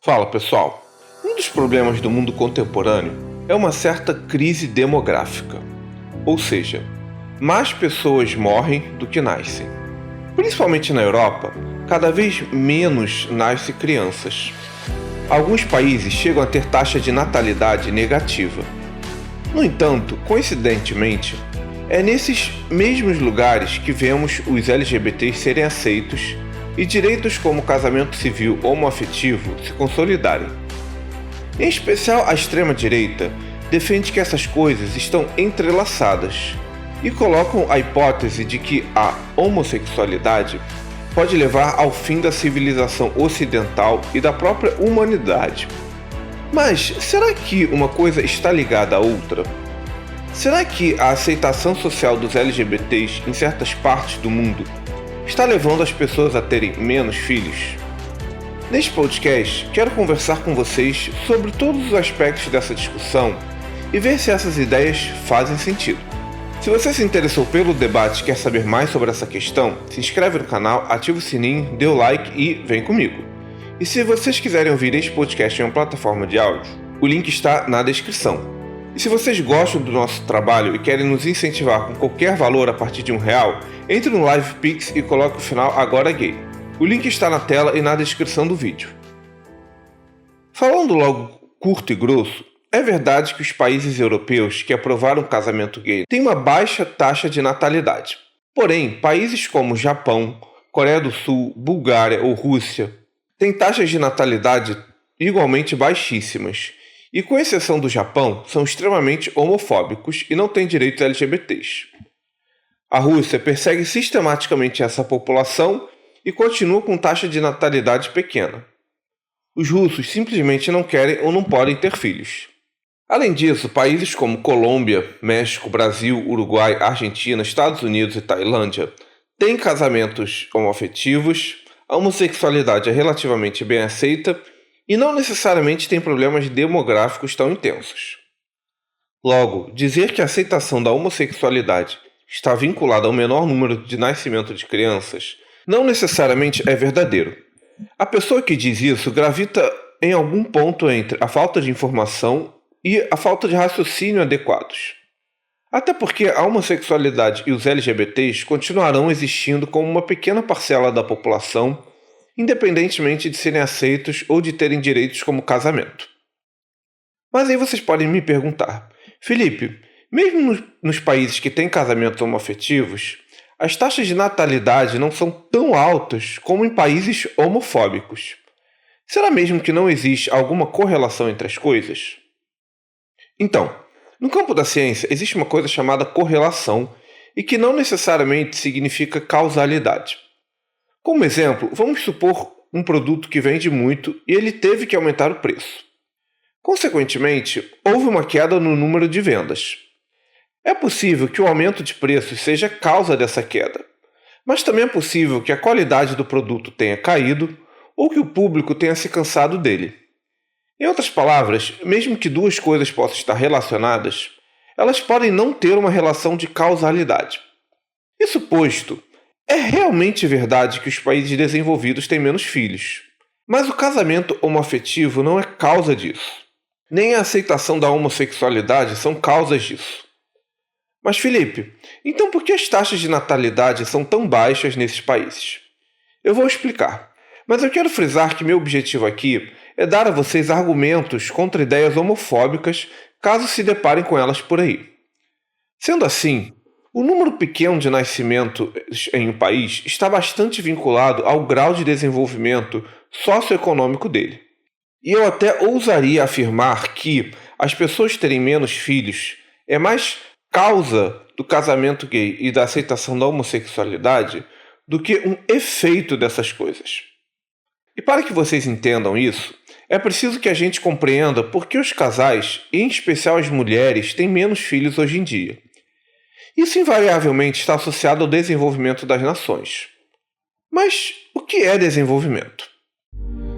Fala pessoal, um dos problemas do mundo contemporâneo é uma certa crise demográfica, ou seja, mais pessoas morrem do que nascem. Principalmente na Europa, cada vez menos nascem crianças. Alguns países chegam a ter taxa de natalidade negativa. No entanto, coincidentemente, é nesses mesmos lugares que vemos os LGBTs serem aceitos e direitos como casamento civil homoafetivo se consolidarem. Em especial, a extrema-direita defende que essas coisas estão entrelaçadas e colocam a hipótese de que a homossexualidade pode levar ao fim da civilização ocidental e da própria humanidade. Mas será que uma coisa está ligada à outra? Será que a aceitação social dos LGBTs em certas partes do mundo está levando as pessoas a terem menos filhos? Neste podcast, quero conversar com vocês sobre todos os aspectos dessa discussão e ver se essas ideias fazem sentido. Se você se interessou pelo debate e quer saber mais sobre essa questão, se inscreve no canal, ativa o sininho, dê o like e vem comigo. E se vocês quiserem ouvir este podcast em uma plataforma de áudio, o link está na descrição. E se vocês gostam do nosso trabalho e querem nos incentivar com qualquer valor a partir de R$1, entre no LivePix e coloque o final Agora Gay. O link está na tela e na descrição do vídeo. Falando logo curto e grosso, é verdade que os países europeus que aprovaram o casamento gay têm uma baixa taxa de natalidade. Porém, países como Japão, Coreia do Sul, Bulgária ou Rússia têm taxas de natalidade igualmente baixíssimas. E com exceção do Japão, são extremamente homofóbicos e não têm direitos LGBTs. A Rússia persegue sistematicamente essa população e continua com taxa de natalidade pequena. Os russos simplesmente não querem ou não podem ter filhos. Além disso, países como Colômbia, México, Brasil, Uruguai, Argentina, Estados Unidos e Tailândia têm casamentos homoafetivos, a homossexualidade é relativamente bem aceita e não necessariamente tem problemas demográficos tão intensos. Logo, dizer que a aceitação da homossexualidade está vinculada ao menor número de nascimento de crianças não necessariamente é verdadeiro. A pessoa que diz isso gravita em algum ponto entre a falta de informação e a falta de raciocínio adequados. Até porque a homossexualidade e os LGBTs continuarão existindo como uma pequena parcela da população, independentemente de serem aceitos ou de terem direitos como casamento. Mas aí vocês podem me perguntar, Felipe, mesmo nos países que têm casamentos homoafetivos, as taxas de natalidade não são tão altas como em países homofóbicos. Será mesmo que não existe alguma correlação entre as coisas? Então, no campo da ciência existe uma coisa chamada correlação e que não necessariamente significa causalidade. Como exemplo, vamos supor um produto que vende muito e ele teve que aumentar o preço. Consequentemente, houve uma queda no número de vendas. É possível que o aumento de preços seja causa dessa queda, mas também é possível que a qualidade do produto tenha caído ou que o público tenha se cansado dele. Em outras palavras, mesmo que duas coisas possam estar relacionadas, elas podem não ter uma relação de causalidade. Isso posto, é realmente verdade que os países desenvolvidos têm menos filhos, mas o casamento homoafetivo não é causa disso. Nem a aceitação da homossexualidade são causas disso. Mas Felipe, então por que as taxas de natalidade são tão baixas nesses países? Eu vou explicar, mas eu quero frisar que meu objetivo aqui é dar a vocês argumentos contra ideias homofóbicas caso se deparem com elas por aí. Sendo assim, o número pequeno de nascimentos em um país está bastante vinculado ao grau de desenvolvimento socioeconômico dele. E eu até ousaria afirmar que as pessoas terem menos filhos é mais causa do casamento gay e da aceitação da homossexualidade do que um efeito dessas coisas. E para que vocês entendam isso, é preciso que a gente compreenda por que os casais, e em especial as mulheres, têm menos filhos hoje em dia. Isso invariavelmente está associado ao desenvolvimento das nações. Mas o que é desenvolvimento?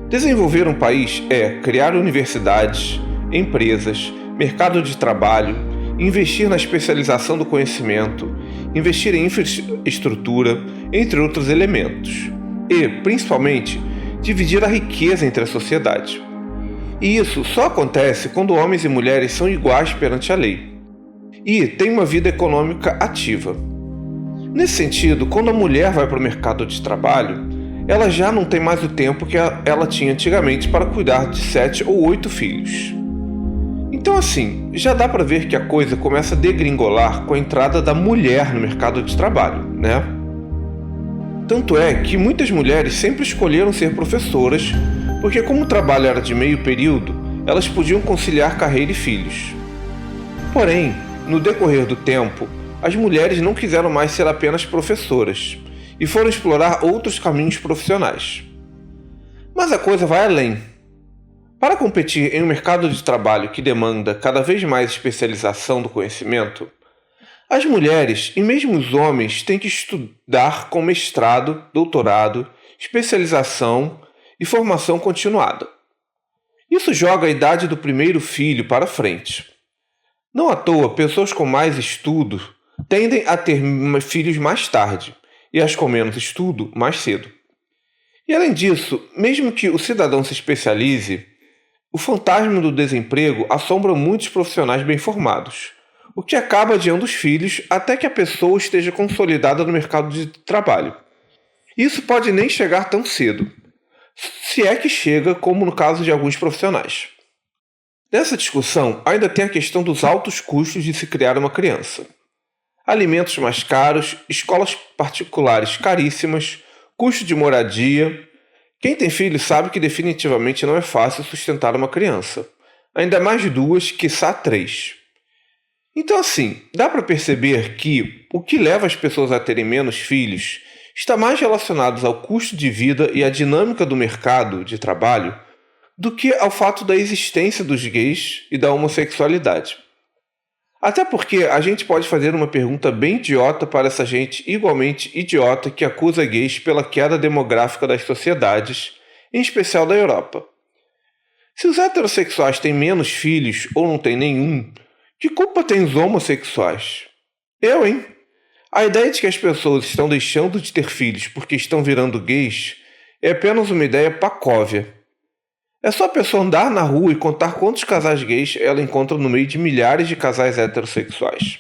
Desenvolver um país é criar universidades, empresas, mercado de trabalho, investir na especialização do conhecimento, investir em infraestrutura, entre outros elementos. E, principalmente, dividir a riqueza entre a sociedade. E isso só acontece quando homens e mulheres são iguais perante a lei e têm uma vida econômica ativa. Nesse sentido, quando a mulher vai para o mercado de trabalho, ela já não tem mais o tempo que ela tinha antigamente para cuidar de 7 ou 8 filhos. Então assim, já dá para ver que a coisa começa a degringolar com a entrada da mulher no mercado de trabalho, né? Tanto é que muitas mulheres sempre escolheram ser professoras, porque como o trabalho era de meio período, elas podiam conciliar carreira e filhos. Porém, no decorrer do tempo, as mulheres não quiseram mais ser apenas professoras e foram explorar outros caminhos profissionais. Mas a coisa vai além. Para competir em um mercado de trabalho que demanda cada vez mais especialização do conhecimento, as mulheres e mesmo os homens têm que estudar com mestrado, doutorado, especialização e formação continuada. Isso joga a idade do primeiro filho para frente. Não à toa, pessoas com mais estudo tendem a ter filhos mais tarde e as com menos estudo mais cedo. E além disso, mesmo que o cidadão se especialize, o fantasma do desemprego assombra muitos profissionais bem formados, o que acaba adiando os filhos até que a pessoa esteja consolidada no mercado de trabalho. Isso pode nem chegar tão cedo, se é que chega, como no caso de alguns profissionais. Nessa discussão, ainda tem a questão dos altos custos de se criar uma criança. Alimentos mais caros, escolas particulares caríssimas, custo de moradia. Quem tem filho sabe que definitivamente não é fácil sustentar uma criança, ainda mais 2, quiçá 3. Então assim, dá para perceber que o que leva as pessoas a terem menos filhos está mais relacionado ao custo de vida e à dinâmica do mercado de trabalho do que ao fato da existência dos gays e da homossexualidade. Até porque a gente pode fazer uma pergunta bem idiota para essa gente igualmente idiota que acusa gays pela queda demográfica das sociedades, em especial da Europa. Se os heterossexuais têm menos filhos ou não têm nenhum, que culpa têm os homossexuais? Eu, hein? A ideia de que as pessoas estão deixando de ter filhos porque estão virando gays é apenas uma ideia pacóvia. É só a pessoa andar na rua e contar quantos casais gays ela encontra no meio de milhares de casais heterossexuais.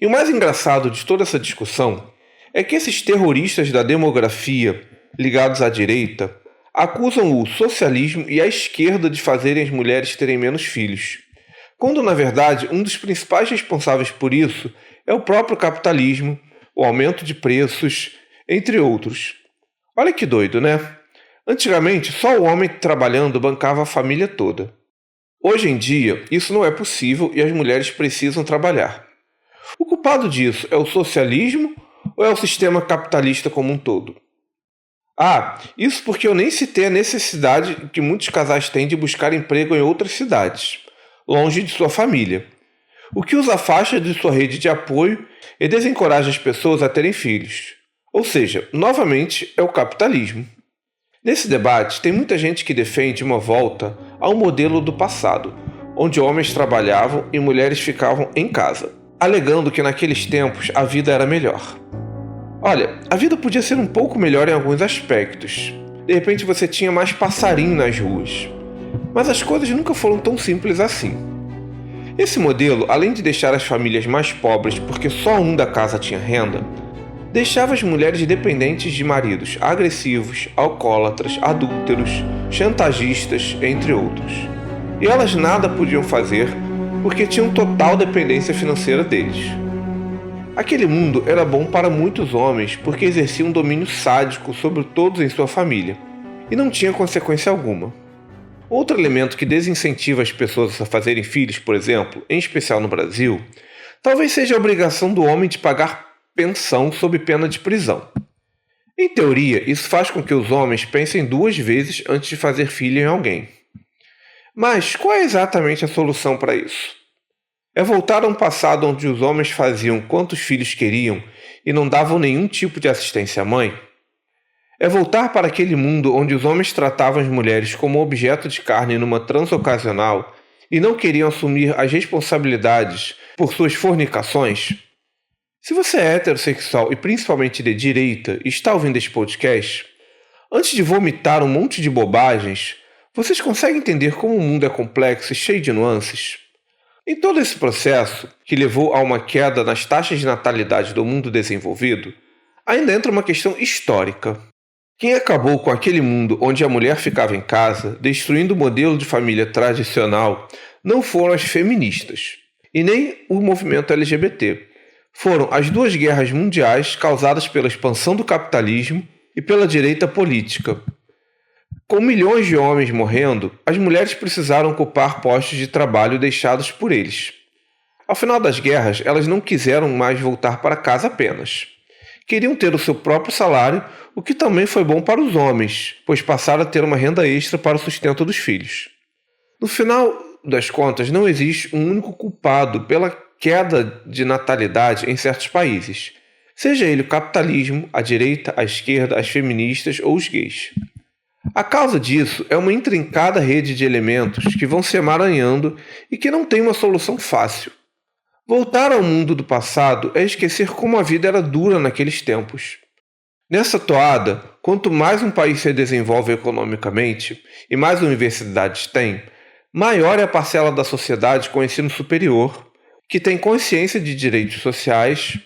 E o mais engraçado de toda essa discussão é que esses terroristas da demografia, ligados à direita, acusam o socialismo e a esquerda de fazerem as mulheres terem menos filhos, quando na verdade um dos principais responsáveis por isso é o próprio capitalismo, o aumento de preços, entre outros. Olha que doido, né? Antigamente, só o homem trabalhando bancava a família toda. Hoje em dia, isso não é possível e as mulheres precisam trabalhar. O culpado disso é o socialismo ou é o sistema capitalista como um todo? Isso porque eu nem citei a necessidade que muitos casais têm de buscar emprego em outras cidades, longe de sua família, o que os afasta de sua rede de apoio e desencoraja as pessoas a terem filhos. Ou seja, novamente, é o capitalismo. Nesse debate, tem muita gente que defende uma volta ao modelo do passado, onde homens trabalhavam e mulheres ficavam em casa, alegando que naqueles tempos a vida era melhor. Olha, a vida podia ser um pouco melhor em alguns aspectos. De repente você tinha mais passarinho nas ruas. Mas as coisas nunca foram tão simples assim. Esse modelo, além de deixar as famílias mais pobres porque só um da casa tinha renda, deixava as mulheres dependentes de maridos agressivos, alcoólatras, adúlteros, chantagistas, entre outros. E elas nada podiam fazer porque tinham total dependência financeira deles. Aquele mundo era bom para muitos homens porque exercia um domínio sádico sobre todos em sua família e não tinha consequência alguma. Outro elemento que desincentiva as pessoas a fazerem filhos, por exemplo, em especial no Brasil, talvez seja a obrigação do homem de pagar pensão sob pena de prisão. Em teoria, isso faz com que os homens pensem 2 vezes antes de fazer filho em alguém. Mas qual é exatamente a solução para isso? É voltar a um passado onde os homens faziam quantos filhos queriam e não davam nenhum tipo de assistência à mãe? É voltar para aquele mundo onde os homens tratavam as mulheres como objeto de carne numa transa ocasional e não queriam assumir as responsabilidades por suas fornicações? Se você é heterossexual e principalmente de direita e está ouvindo este podcast, antes de vomitar um monte de bobagens, Vocês conseguem entender como o mundo é complexo e cheio de nuances? Em todo esse processo, que levou a uma queda nas taxas de natalidade do mundo desenvolvido, ainda entra uma questão histórica. Quem acabou com aquele mundo onde a mulher ficava em casa, destruindo o modelo de família tradicional, não foram as feministas, e nem o movimento LGBT. Foram as duas guerras mundiais causadas pela expansão do capitalismo e pela direita política. Com milhões de homens morrendo, as mulheres precisaram ocupar postos de trabalho deixados por eles. Ao final das guerras, elas não quiseram mais voltar para casa apenas. Queriam ter o seu próprio salário, o que também foi bom para os homens, pois passaram a ter uma renda extra para o sustento dos filhos. No final das contas, não existe um único culpado pela queda de natalidade em certos países, seja ele o capitalismo, a direita, a esquerda, as feministas ou os gays. A causa disso é uma intrincada rede de elementos que vão se emaranhando e que não tem uma solução fácil. Voltar ao mundo do passado é esquecer como a vida era dura naqueles tempos. Nessa toada, quanto mais um país se desenvolve economicamente e mais universidades tem, maior é a parcela da sociedade com ensino superior, que tem consciência de direitos sociais,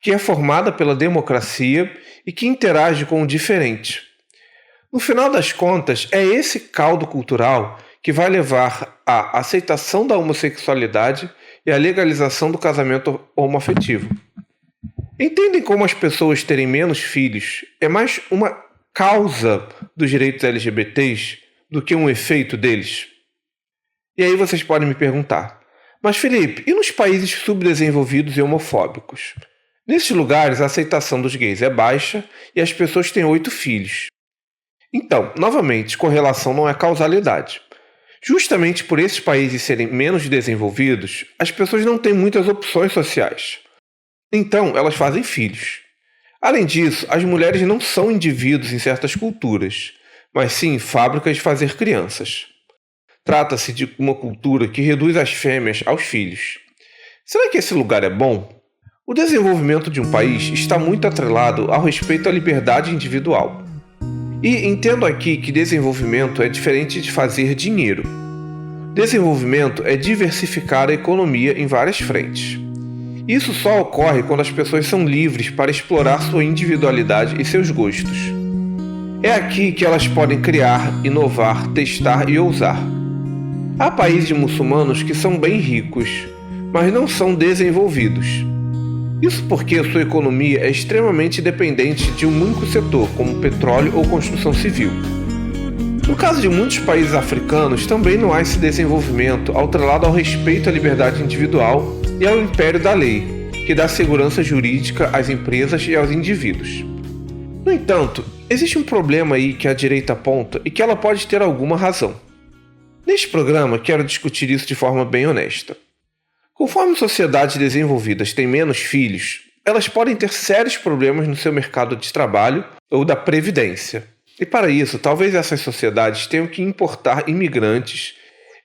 que é formada pela democracia e que interage com o diferente. No final das contas, é esse caldo cultural que vai levar à aceitação da homossexualidade e à legalização do casamento homoafetivo. Entendem como as pessoas terem menos filhos é mais uma causa dos direitos LGBTs do que um efeito deles? E aí vocês podem me perguntar, mas Felipe, e nos países subdesenvolvidos e homofóbicos? Nesses lugares a aceitação dos gays é baixa e as pessoas têm 8 filhos. Então, novamente, correlação não é causalidade. Justamente por esses países serem menos desenvolvidos, as pessoas não têm muitas opções sociais. Então, elas fazem filhos. Além disso, as mulheres não são indivíduos em certas culturas, mas sim fábricas de fazer crianças. Trata-se de uma cultura que reduz as fêmeas aos filhos. Será que esse lugar é bom? O desenvolvimento de um país está muito atrelado ao respeito à liberdade individual. E entendo aqui que desenvolvimento é diferente de fazer dinheiro. Desenvolvimento é diversificar a economia em várias frentes. Isso só ocorre quando as pessoas são livres para explorar sua individualidade e seus gostos. É aqui que elas podem criar, inovar, testar e ousar. Há países muçulmanos que são bem ricos, mas não são desenvolvidos. Isso porque sua economia é extremamente dependente de um único setor, como petróleo ou construção civil. No caso de muitos países africanos, também não há esse desenvolvimento atrelado ao respeito à liberdade individual e ao império da lei, que dá segurança jurídica às empresas e aos indivíduos. No entanto, existe um problema aí que a direita aponta e que ela pode ter alguma razão. Neste programa, quero discutir isso de forma bem honesta. Conforme sociedades desenvolvidas têm menos filhos, elas podem ter sérios problemas no seu mercado de trabalho ou da previdência. E para isso, talvez essas sociedades tenham que importar imigrantes,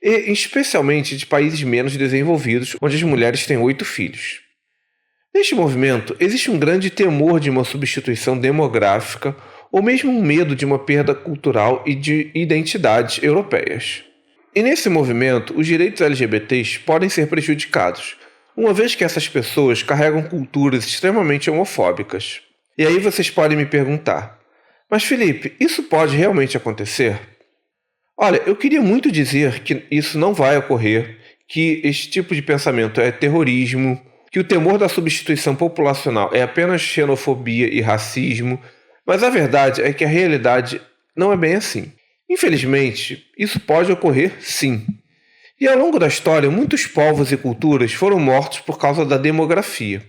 e especialmente de países menos desenvolvidos, onde as mulheres têm 8 filhos. Neste movimento, existe um grande temor de uma substituição demográfica ou mesmo um medo de uma perda cultural e de identidades europeias. E nesse movimento, os direitos LGBTs podem ser prejudicados, uma vez que essas pessoas carregam culturas extremamente homofóbicas. E aí vocês podem me perguntar, mas Felipe, isso pode realmente acontecer? Olha, eu queria muito dizer que isso não vai ocorrer, que esse tipo de pensamento é terrorismo, que o temor da substituição populacional é apenas xenofobia e racismo, mas a verdade é que a realidade não é bem assim. Infelizmente, isso pode ocorrer sim. E ao longo da história, muitos povos e culturas foram mortos por causa da demografia.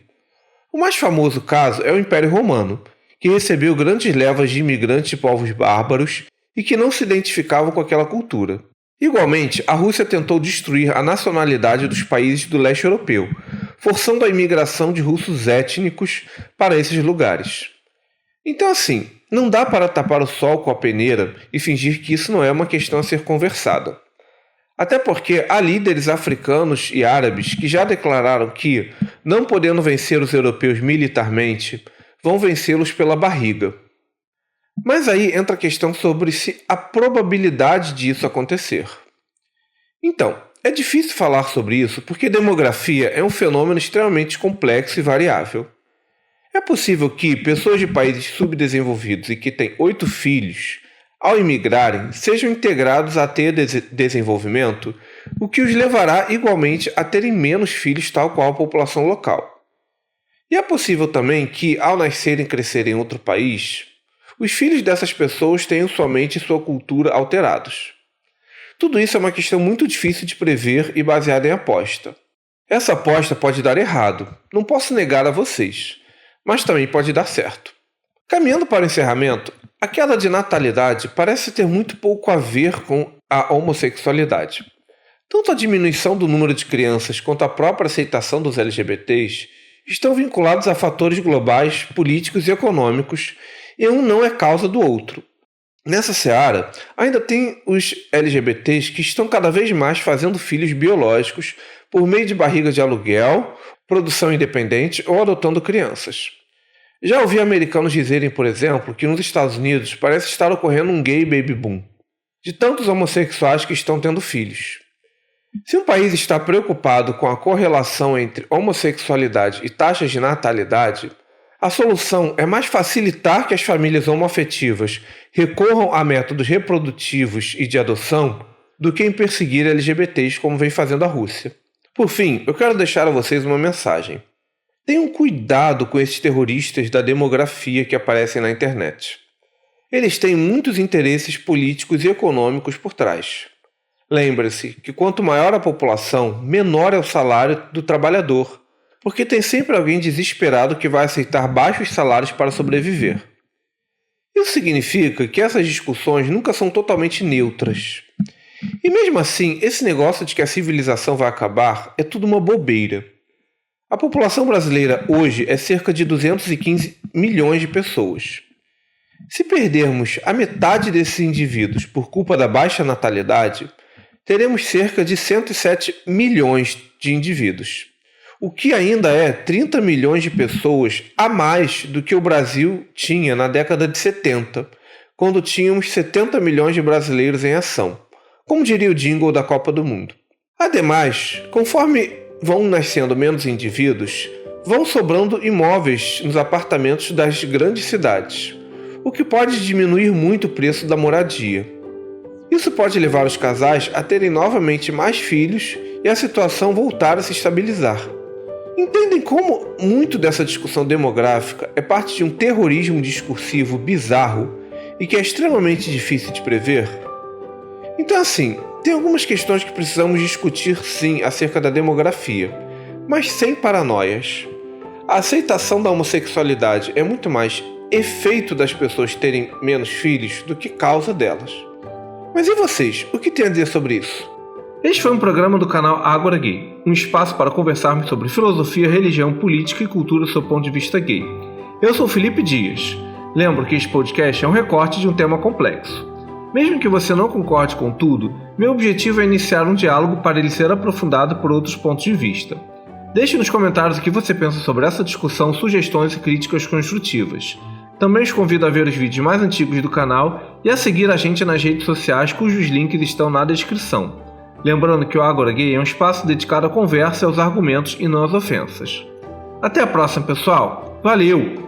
O mais famoso caso é o Império Romano, que recebeu grandes levas de imigrantes de povos bárbaros e que não se identificavam com aquela cultura. Igualmente, a Rússia tentou destruir a nacionalidade dos países do leste europeu, forçando a imigração de russos étnicos para esses lugares. Então assim, não dá para tapar o sol com a peneira e fingir que isso não é uma questão a ser conversada. Até porque há líderes africanos e árabes que já declararam que, não podendo vencer os europeus militarmente, vão vencê-los pela barriga. Mas aí entra a questão sobre a probabilidade disso acontecer. Então, é difícil falar sobre isso porque demografia é um fenômeno extremamente complexo e variável. É possível que pessoas de países subdesenvolvidos e que têm 8 filhos, ao imigrarem, sejam integrados a ter desenvolvimento, o que os levará igualmente a terem menos filhos, tal qual a população local. E é possível também que, ao nascerem e crescerem em outro país, os filhos dessas pessoas tenham sua mente e sua cultura alterados. Tudo isso é uma questão muito difícil de prever e baseada em aposta. Essa aposta pode dar errado, não posso negar a vocês, mas também pode dar certo. Caminhando para o encerramento, a queda de natalidade parece ter muito pouco a ver com a homossexualidade. Tanto a diminuição do número de crianças quanto a própria aceitação dos LGBTs estão vinculados a fatores globais, políticos e econômicos, e um não é causa do outro. Nessa seara, ainda tem os LGBTs que estão cada vez mais fazendo filhos biológicos por meio de barriga de aluguel, produção independente ou adotando crianças. Já ouvi americanos dizerem, por exemplo, que nos Estados Unidos parece estar ocorrendo um gay baby boom, de tantos homossexuais que estão tendo filhos. Se um país está preocupado com a correlação entre homossexualidade e taxas de natalidade, a solução é mais facilitar que as famílias homoafetivas recorram a métodos reprodutivos e de adoção do que em perseguir LGBTs como vem fazendo a Rússia. Por fim, eu quero deixar a vocês uma mensagem. Tenham cuidado com esses terroristas da demografia que aparecem na internet. Eles têm muitos interesses políticos e econômicos por trás. Lembre-se que quanto maior a população, menor é o salário do trabalhador, porque tem sempre alguém desesperado que vai aceitar baixos salários para sobreviver. Isso significa que essas discussões nunca são totalmente neutras. E mesmo assim, esse negócio de que a civilização vai acabar é tudo uma bobeira. A população brasileira hoje é cerca de 215 milhões de pessoas. Se perdermos a metade desses indivíduos por culpa da baixa natalidade, teremos cerca de 107 milhões de indivíduos, o que ainda é 30 milhões de pessoas a mais do que o Brasil tinha na década de 70, quando tínhamos 70 milhões de brasileiros em ação, como diria o jingle da Copa do Mundo. Ademais, conforme vão nascendo menos indivíduos, vão sobrando imóveis nos apartamentos das grandes cidades, o que pode diminuir muito o preço da moradia. Isso pode levar os casais a terem novamente mais filhos e a situação voltar a se estabilizar. Entendem como muito dessa discussão demográfica é parte de um terrorismo discursivo bizarro e que é extremamente difícil de prever? Então assim, tem algumas questões que precisamos discutir sim acerca da demografia, mas sem paranoias. A aceitação da homossexualidade é muito mais efeito das pessoas terem menos filhos do que causa delas. Mas e vocês? O que têm a dizer sobre isso? Este foi um programa do canal Ágora Gay, um espaço para conversarmos sobre filosofia, religião, política e cultura do seu ponto de vista gay. Eu sou Felipe Dias. Lembro que este podcast é um recorte de um tema complexo. Mesmo que você não concorde com tudo, meu objetivo é iniciar um diálogo para ele ser aprofundado por outros pontos de vista. Deixe nos comentários o que você pensa sobre essa discussão, sugestões e críticas construtivas. Também os convido a ver os vídeos mais antigos do canal e a seguir a gente nas redes sociais cujos links estão na descrição. Lembrando que o Ágora Gay é um espaço dedicado à conversa e aos argumentos e não às ofensas. Até a próxima, pessoal! Valeu!